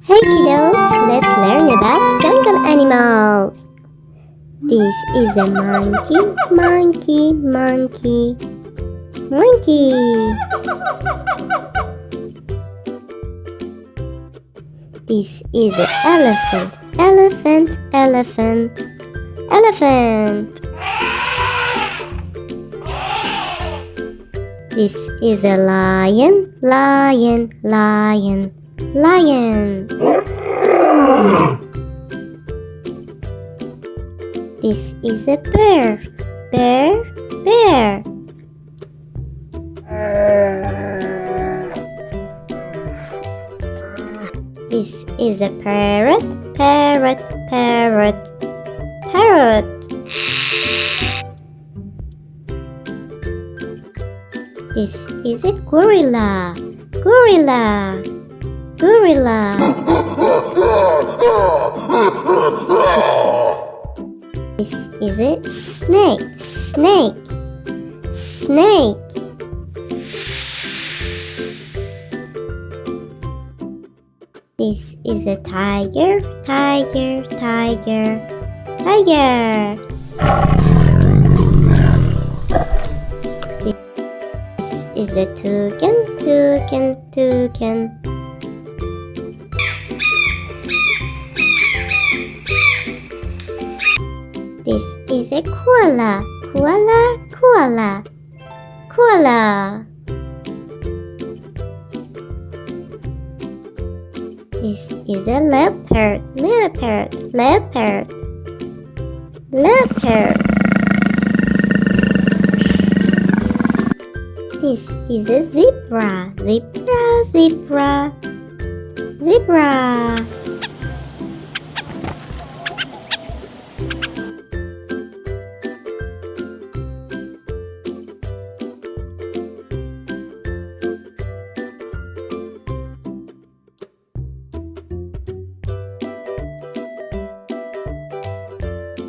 Hey kiddos, let's learn about jungle animals. This is a monkey, monkey, monkey, monkey. This is an elephant, elephant, elephant, elephant. This is a lion, lion, lion, lion. This is a bear, bear, bear. This is a parrot, parrot, parrot, parrot. This is a gorilla, gorilla, gorilla. This is a snake, snake, snake. This is a tiger, tiger, tiger, tiger. This is a toucan, toucan, toucan. This is a koala, koala, koala, koala. This is a leopard, leopard, leopard, leopard. This is a zebra, zebra, zebra, zebra.